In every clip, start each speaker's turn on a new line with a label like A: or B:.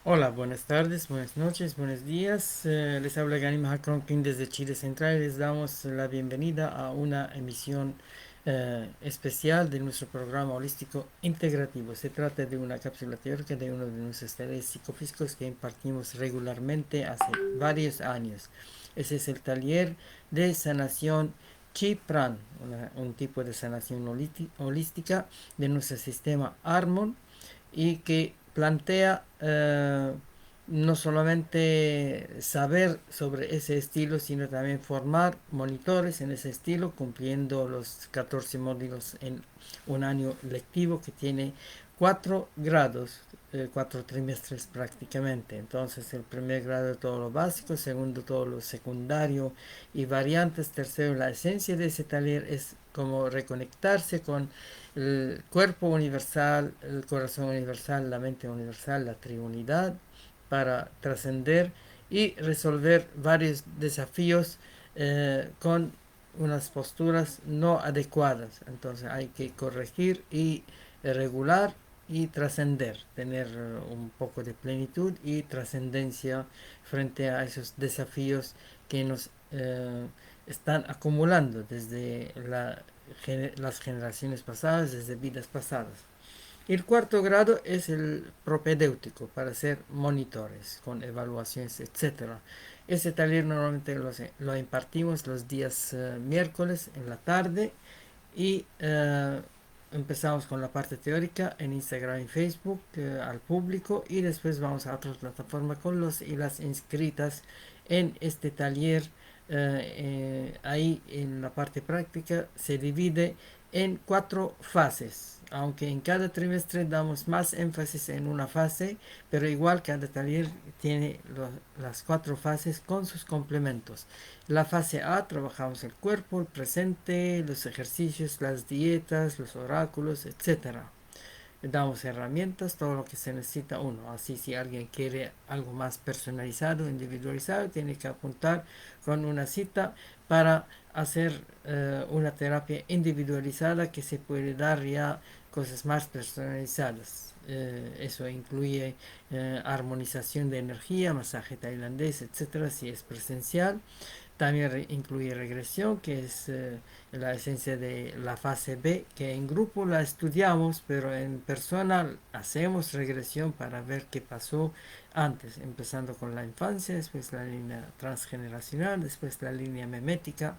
A: Hola, buenas tardes, buenas noches, buenos días. Les habla Gani Mahakronkin desde Chile Central. Les damos la bienvenida a una emisión especial de nuestro programa holístico integrativo. Se trata de una cápsula teórica de uno de nuestros talleres psicofísicos que impartimos regularmente hace varios años. Ese es el taller de sanación Chi Pran, un tipo de sanación holística de nuestro sistema Harmon y que plantea no solamente saber sobre ese estilo, sino también formar monitores en ese estilo, cumpliendo los 14 módulos en un año lectivo que tiene 4 grados, 4 trimestres prácticamente. Entonces, el primer grado de todo lo básico, segundo todo lo secundario y variantes, tercero la esencia de ese taller es como reconectarse con el cuerpo universal, el corazón universal, la mente universal, la triunidad, para trascender y resolver varios desafíos con unas posturas no adecuadas. Entonces hay que corregir y regular y trascender, tener un poco de plenitud y trascendencia frente a esos desafíos que nos están acumulando desde las generaciones pasadas, desde vidas pasadas. Y el cuarto grado es el propedéutico para ser monitores con evaluaciones, etcétera. Ese taller normalmente lo impartimos los días miércoles en la tarde y empezamos con la parte teórica en Instagram y Facebook al público y después vamos a otras plataformas con los y las inscritas en este taller. Ahí en la parte práctica se divide en 4 fases, aunque en cada trimestre damos más énfasis en una fase, pero igual cada taller tiene las 4 fases con sus complementos. La fase A trabajamos el cuerpo, el presente, los ejercicios, las dietas, los oráculos, etcétera. Damos herramientas, todo lo que se necesita uno. Así si alguien quiere algo más personalizado, individualizado, tiene que apuntar con una cita para hacer una terapia individualizada que se puede dar ya cosas más personalizadas. Eso incluye armonización de energía, masaje tailandés, etcétera, si es presencial. También incluye regresión, que es la esencia de la fase B, que en grupo la estudiamos, pero en persona hacemos regresión para ver qué pasó antes, empezando con la infancia, después la línea transgeneracional, después la línea memética,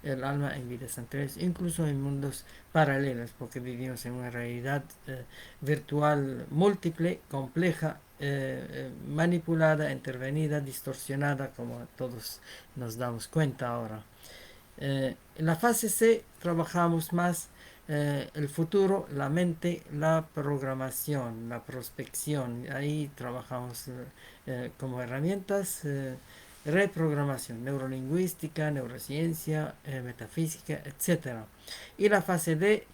A: el alma en vidas anteriores, incluso en mundos paralelos, porque vivimos en una realidad virtual múltiple, compleja, manipulada, intervenida, distorsionada, como todos nos damos cuenta ahora. En la fase C trabajamos más el futuro, la mente, la programación, la prospección. Ahí trabajamos como herramientas reprogramación, neurolingüística, neurociencia, metafísica, etcétera. Y la fase D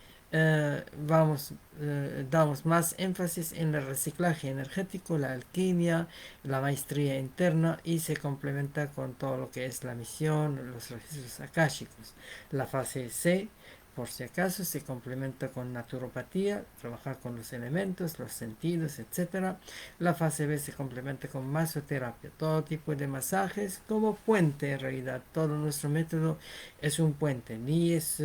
A: damos más énfasis en el reciclaje energético, la alquimia, la maestría interna y se complementa con todo lo que es la misión, los registros akáshicos. La fase C, por si acaso, se complementa con naturopatía, trabajar con los elementos, los sentidos, etcétera. La fase B se complementa con masoterapia, todo tipo de masajes como puente en realidad. Todo nuestro método es un puente, ni es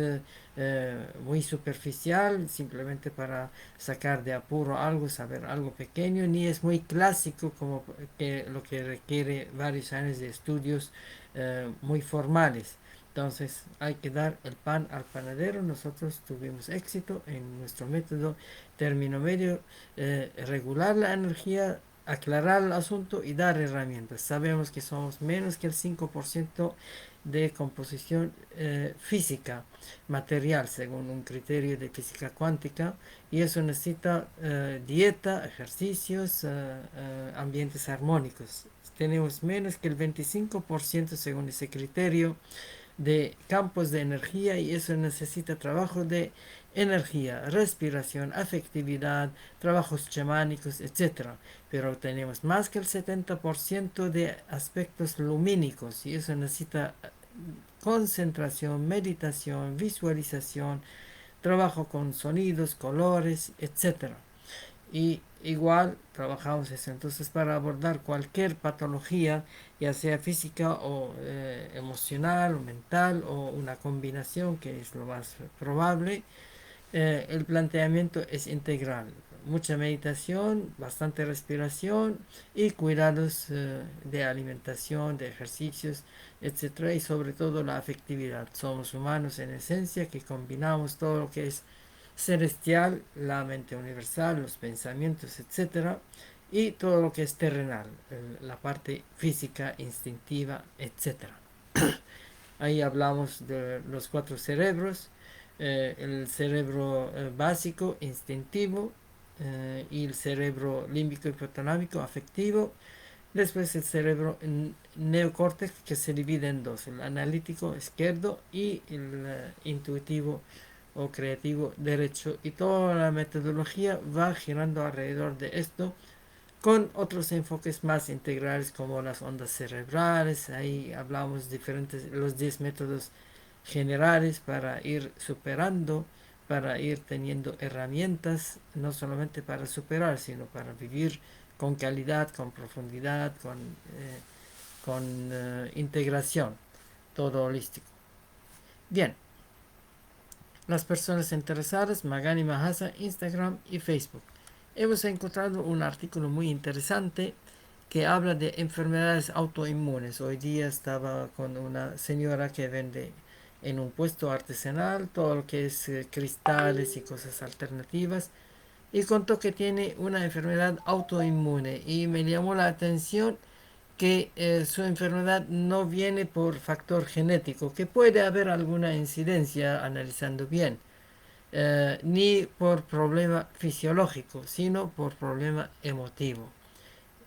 A: muy superficial, simplemente para sacar de apuro algo, saber algo pequeño, ni es muy clásico como que lo que requiere varios años de estudios muy formales. Entonces hay que dar el pan al panadero. Nosotros tuvimos éxito en nuestro método término medio, regular la energía, aclarar el asunto y dar herramientas. Sabemos que somos menos que el 5% de composición física, material, según un criterio de física cuántica, y eso necesita dieta, ejercicios, ambientes armónicos. Tenemos menos que el 25% según ese criterio de campos de energía y eso necesita trabajo de energía, respiración, afectividad, trabajos chamánicos, etcétera. Pero tenemos más que el 70% de aspectos lumínicos y eso necesita concentración, meditación, visualización, trabajo con sonidos, colores, etcétera. Y igual trabajamos eso. Entonces, para abordar cualquier patología, ya sea física o emocional o mental o una combinación, que es lo más probable, el planteamiento es integral. Mucha meditación, bastante respiración y cuidados de alimentación, de ejercicios, etcétera, y sobre todo la afectividad. Somos humanos en esencia que combinamos todo lo que es celestial, la mente universal, los pensamientos, etcétera, y todo lo que es terrenal, la parte física, instintiva, etcétera. Ahí hablamos de los cuatro cerebros, el cerebro básico, instintivo, y el cerebro límbico hipotalámico, afectivo. Después el cerebro neocórtex, que se divide en dos, el analítico izquierdo y el intuitivo o creativo derecho. Y toda la metodología va girando alrededor de esto, con otros enfoques más integrales como las ondas cerebrales. Ahí hablamos diferentes, los 10 métodos generales para ir superando, para ir teniendo herramientas, no solamente para superar, sino para vivir con calidad, con profundidad, con integración, todo holístico. Bien, las personas interesadas, Magani Mahasa, Instagram y Facebook. Hemos encontrado un artículo muy interesante que habla de enfermedades autoinmunes. Hoy día estaba con una señora que vende en un puesto artesanal todo lo que es cristales y cosas alternativas, y contó que tiene una enfermedad autoinmune, y me llamó la atención que su enfermedad no viene por factor genético, que puede haber alguna incidencia analizando bien, ni por problema fisiológico, sino por problema emotivo.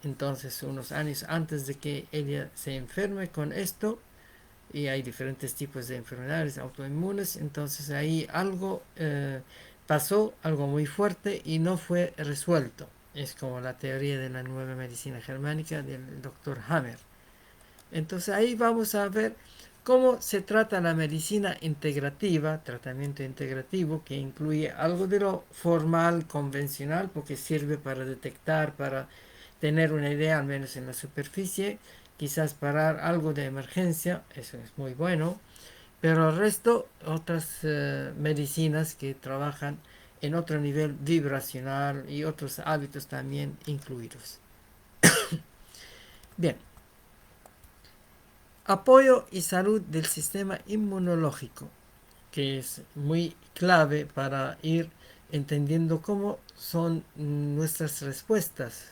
A: Entonces, unos años antes de que ella se enferme con esto, y hay diferentes tipos de enfermedades autoinmunes, entonces ahí algo pasó, algo muy fuerte y no fue resuelto. Es como la teoría de la nueva medicina germánica del doctor Hammer. Entonces ahí vamos a ver cómo se trata la medicina integrativa, tratamiento integrativo, que incluye algo de lo formal, convencional, porque sirve para detectar, para tener una idea, al menos en la superficie, quizás parar algo de emergencia, eso es muy bueno, pero el resto, otras medicinas que trabajan en otro nivel vibracional y otros hábitos también incluidos. Bien, apoyo y salud del sistema inmunológico, que es muy clave para ir entendiendo cómo son nuestras respuestas.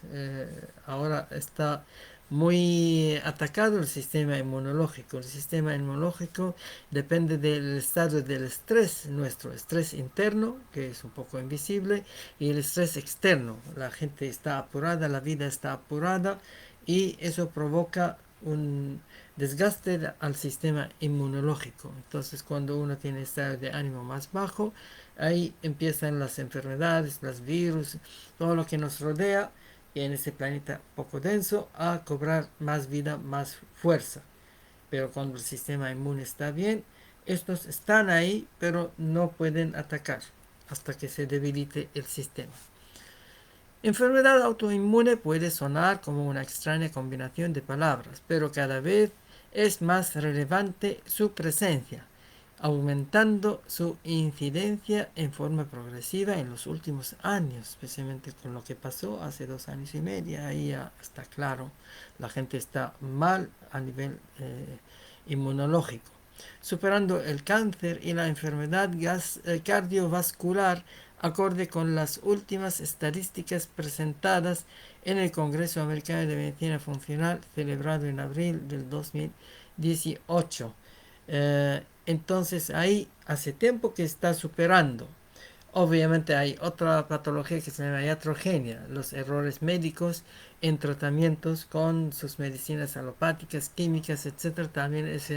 A: Ahora está muy atacado el sistema inmunológico. El sistema inmunológico depende del estado del estrés, nuestro estrés interno, que es un poco invisible, y el estrés externo. La gente está apurada, la vida está apurada, y eso provoca un desgaste al sistema inmunológico. Entonces, cuando uno tiene estado de ánimo más bajo, ahí empiezan las enfermedades, los virus, todo lo que nos rodea, y en este planeta poco denso, a cobrar más vida, más fuerza. Pero cuando el sistema inmune está bien, estos están ahí, pero no pueden atacar hasta que se debilite el sistema. Enfermedad autoinmune puede sonar como una extraña combinación de palabras, pero cada vez es más relevante su presencia, aumentando su incidencia en forma progresiva en los últimos años, especialmente con lo que pasó hace 2 años y medio. Ahí ya está claro, la gente está mal a nivel inmunológico, superando el cáncer y la enfermedad cardiovascular, acorde con las últimas estadísticas presentadas en el Congreso Americano de Medicina Funcional, celebrado en abril del 2018. Entonces ahí hace tiempo que está superando. Obviamente hay otra patología que se llama iatrogenia, los errores médicos en tratamientos con sus medicinas alopáticas, químicas, etcétera. También es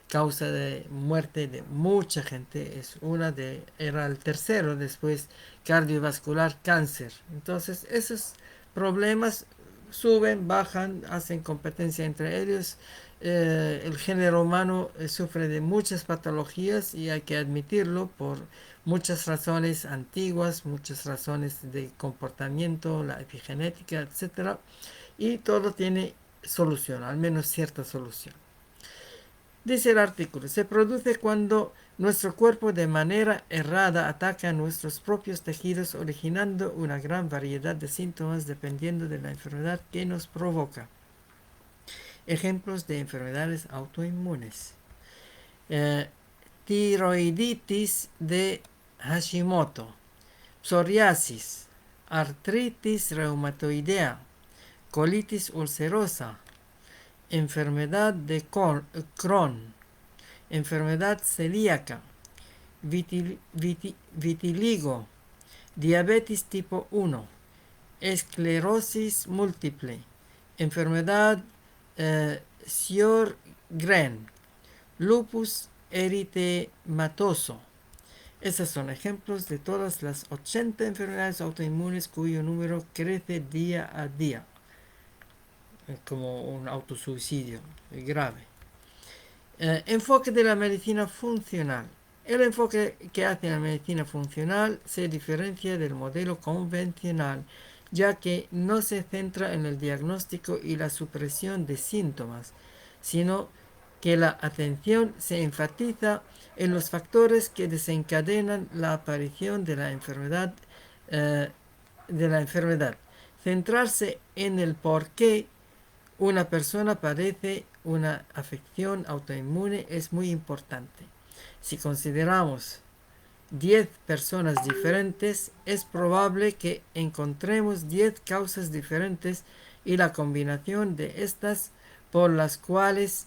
A: causa de muerte de mucha gente. Era el tercero después cardiovascular, cáncer. Entonces esos problemas suben, bajan, hacen competencia entre ellos, el género humano sufre de muchas patologías y hay que admitirlo por muchas razones antiguas, muchas razones de comportamiento, la epigenética, etcétera, y todo tiene solución, al menos cierta solución. Dice el artículo, se produce cuando nuestro cuerpo de manera errada ataca a nuestros propios tejidos, originando una gran variedad de síntomas dependiendo de la enfermedad que nos provoca. Ejemplos de enfermedades autoinmunes. Eh, Tiroiditis de Hashimoto, psoriasis, artritis reumatoidea, colitis ulcerosa, enfermedad de Crohn, enfermedad celíaca, vitiligo, diabetes tipo 1, esclerosis múltiple, enfermedad Sjögren, lupus eritematoso. Esos son ejemplos de todas las 80 enfermedades autoinmunes cuyo número crece día a día, como un autosuicidio grave. Enfoque de la medicina funcional. El enfoque que hace la medicina funcional se diferencia del modelo convencional, ya que no se centra en el diagnóstico y la supresión de síntomas, sino que la atención se enfatiza en los factores que desencadenan la aparición de la enfermedad. Centrarse en el por qué una persona padece una afección autoinmune es muy importante. Si consideramos 10 personas diferentes, es probable que encontremos 10 causas diferentes y la combinación de estas por las cuales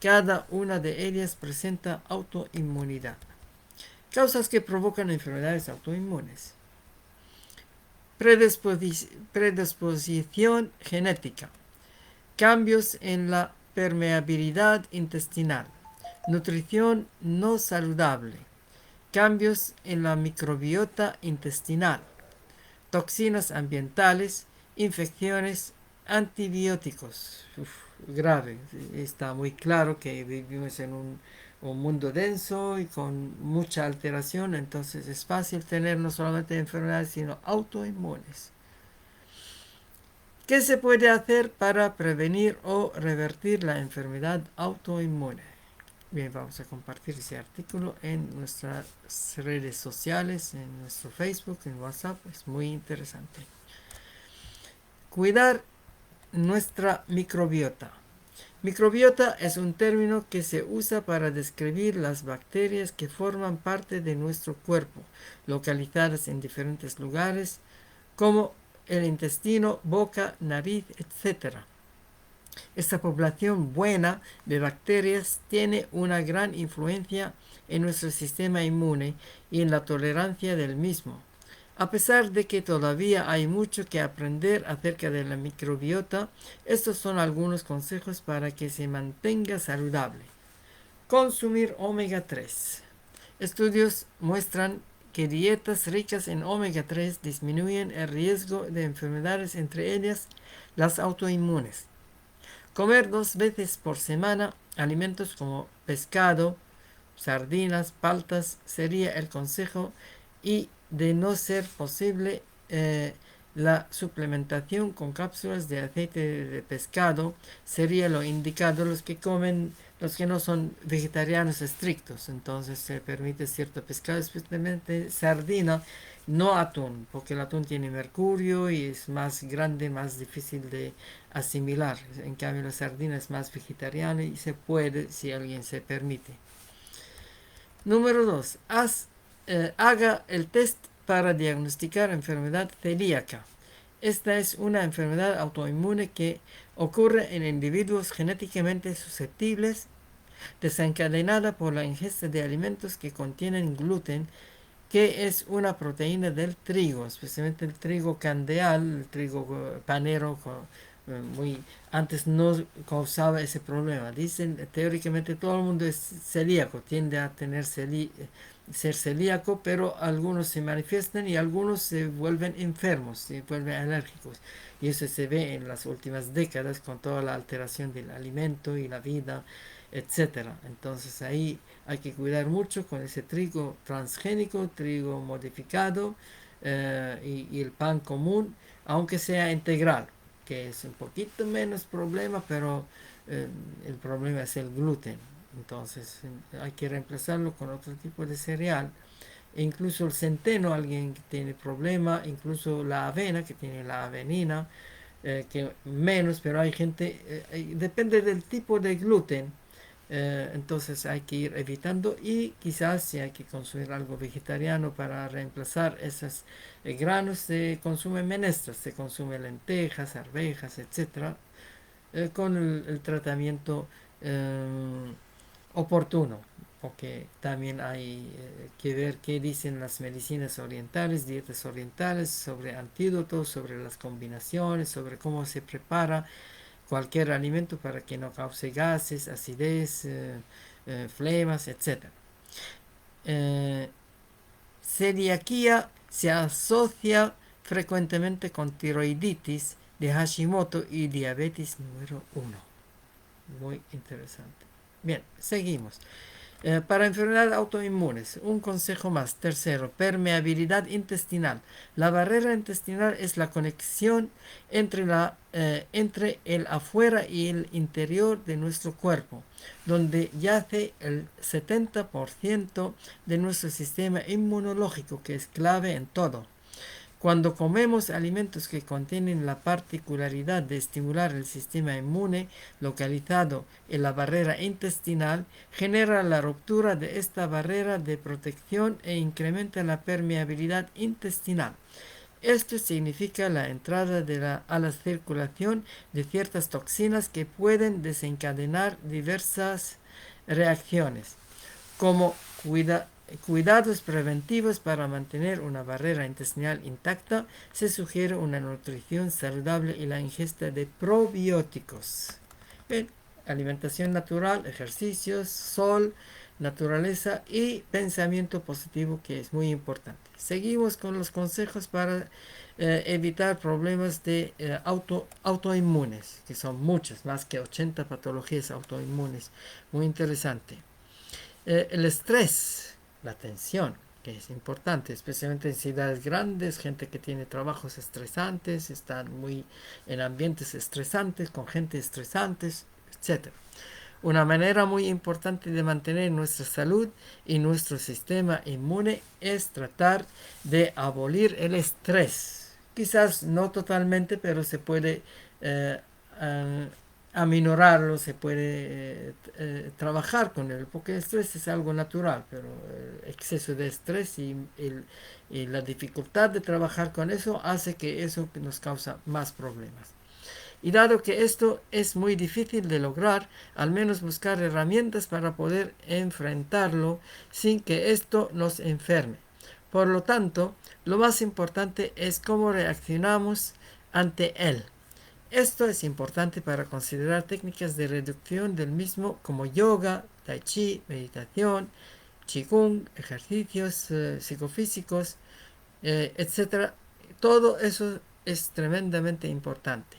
A: cada una de ellas presenta autoinmunidad. Causas que provocan enfermedades autoinmunes. Predisposición genética. Cambios en la permeabilidad intestinal. Nutrición no saludable. Cambios en la microbiota intestinal. Toxinas ambientales. Infecciones. Antibióticos. Grave. Está muy claro que vivimos en un mundo denso y con mucha alteración, entonces es fácil tener no solamente enfermedades, sino autoinmunes. ¿Qué se puede hacer para prevenir o revertir la enfermedad autoinmune? Bien, vamos a compartir ese artículo en nuestras redes sociales, en nuestro Facebook, en WhatsApp. Es muy interesante. Cuidar nuestra microbiota. Microbiota es un término que se usa para describir las bacterias que forman parte de nuestro cuerpo, localizadas en diferentes lugares, como el intestino, boca, nariz, etc. Esta población buena de bacterias tiene una gran influencia en nuestro sistema inmune y en la tolerancia del mismo. A pesar de que todavía hay mucho que aprender acerca de la microbiota, estos son algunos consejos para que se mantenga saludable. Consumir omega 3. Estudios muestran que dietas ricas en omega 3 disminuyen el riesgo de enfermedades, entre ellas las autoinmunes. Comer 2 veces por semana alimentos como pescado, sardinas, paltas sería el consejo, y de no ser posible la suplementación con cápsulas de aceite de pescado sería lo indicado. Los que no son vegetarianos estrictos, entonces se permite cierto pescado, especialmente sardina, no atún, porque el atún tiene mercurio y es más grande, más difícil de asimilar. En cambio la sardina es más vegetariana y se puede si alguien se permite. Número 2. Haga el test para diagnosticar enfermedad celíaca. Esta es una enfermedad autoinmune que ocurre en individuos genéticamente susceptibles, desencadenada por la ingesta de alimentos que contienen gluten, que es una proteína del trigo, especialmente el trigo candeal, el trigo panero antes no causaba ese problema. Dicen, teóricamente todo el mundo es celíaco, tiende a tener ser celíaco, pero algunos se manifiestan y algunos se vuelven enfermos, se vuelven alérgicos. Y eso se ve en las últimas décadas con toda la alteración del alimento y la vida, etcétera. Entonces ahí hay que cuidar mucho con ese trigo transgénico, trigo modificado, y el pan común, aunque sea integral, que es un poquito menos problema, pero el problema es el gluten. Entonces hay que reemplazarlo con otro tipo de cereal. E incluso el centeno, alguien que tiene problema, incluso la avena, que tiene la avenina, que menos, pero hay gente, depende del tipo de gluten, entonces hay que ir evitando y quizás si hay que consumir algo vegetariano para reemplazar esos granos, se consumen menestras, se consumen lentejas, arvejas, etcétera, con el tratamiento eh, oportuno, porque también hay que ver qué dicen las medicinas orientales, dietas orientales, sobre antídotos, sobre las combinaciones, sobre cómo se prepara cualquier alimento para que no cause gases, acidez, flemas, etc. Eh, Celiaquía se asocia frecuentemente con tiroiditis de Hashimoto y diabetes número uno. Muy interesante. Bien, seguimos. Para enfermedades autoinmunes, un consejo más. Tercero, permeabilidad intestinal. La barrera intestinal es la conexión entre el afuera y el interior de nuestro cuerpo, donde yace el 70% de nuestro sistema inmunológico, que es clave en todo. Cuando comemos alimentos que contienen la particularidad de estimular el sistema inmune localizado en la barrera intestinal, genera la ruptura de esta barrera de protección e incrementa la permeabilidad intestinal. Esto significa la entrada a la circulación de ciertas toxinas que pueden desencadenar diversas reacciones, como cuidados preventivos para mantener una barrera intestinal intacta. Se sugiere una nutrición saludable y la ingesta de probióticos. Bien, alimentación natural, ejercicios, sol, naturaleza y pensamiento positivo, que es muy importante. Seguimos con los consejos para evitar problemas de autoinmunes, que son muchas, más que 80 patologías autoinmunes. Muy interesante. El estrés, la tensión, que es importante, especialmente en ciudades grandes, gente que tiene trabajos estresantes, están muy en ambientes estresantes, con gente estresantes, etc. Una manera muy importante de mantener nuestra salud y nuestro sistema inmune es tratar de abolir el estrés. Quizás no totalmente, pero se puede eh, eh, aminorarlo, se puede trabajar con él, porque el estrés es algo natural, pero el exceso de estrés y la dificultad de trabajar con eso hace que eso nos causa más problemas. Y dado que esto es muy difícil de lograr, al menos buscar herramientas para poder enfrentarlo sin que esto nos enferme. Por lo tanto, lo más importante es cómo reaccionamos ante él. Esto es importante para considerar técnicas de reducción del mismo como yoga, tai chi, meditación, qigong, ejercicios psicofísicos, etc. Todo eso es tremendamente importante.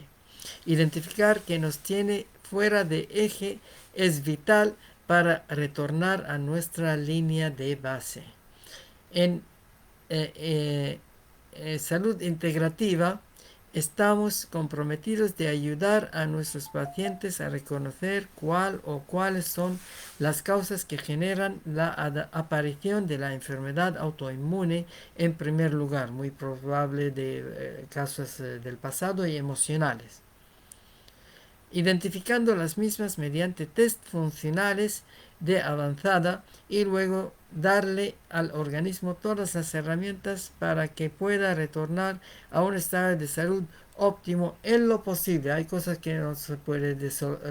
A: Identificar que nos tiene fuera de eje es vital para retornar a nuestra línea de base. En salud integrativa estamos comprometidos de ayudar a nuestros pacientes a reconocer cuál o cuáles son las causas que generan la aparición de la enfermedad autoinmune en primer lugar, muy probable de casos del pasado y emocionales, identificando las mismas mediante test funcionales de avanzada y luego darle al organismo todas las herramientas para que pueda retornar a un estado de salud óptimo en lo posible. Hay cosas que no se puede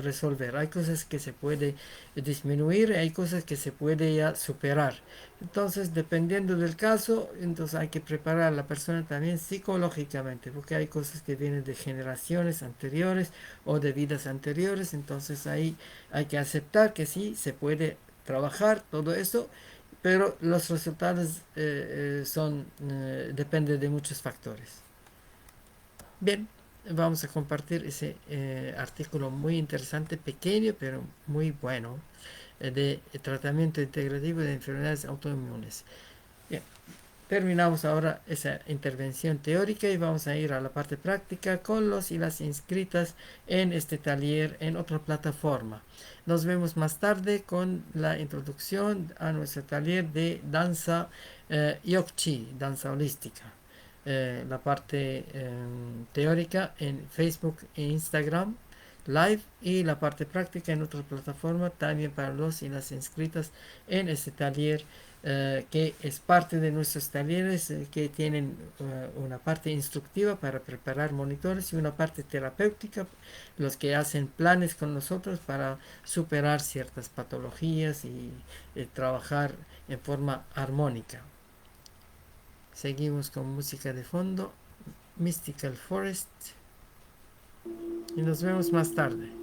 A: resolver, hay cosas que se puede disminuir, hay cosas que se puede ya superar. Entonces, dependiendo del caso, entonces hay que preparar a la persona también psicológicamente, porque hay cosas que vienen de generaciones anteriores o de vidas anteriores. Entonces ahí hay que aceptar que sí, se puede trabajar todo eso, pero los resultados depende de muchos factores. Bien, vamos a compartir ese artículo muy interesante, pequeño, pero muy bueno, de tratamiento integrativo de enfermedades autoinmunes. Bien, terminamos ahora esa intervención teórica y vamos a ir a la parte práctica con los y las inscritas en este taller en otra plataforma. Nos vemos más tarde con la introducción a nuestro taller de danza Yokchi, danza holística. La parte teórica en Facebook e Instagram live y la parte práctica en otra plataforma también para los y las inscritas en este taller que es parte de nuestros talleres que tienen una parte instructiva para preparar monitores y una parte terapéutica, los que hacen planes con nosotros para superar ciertas patologías y trabajar en forma armónica. Seguimos con música de fondo, Mystical Forest, y nos vemos más tarde.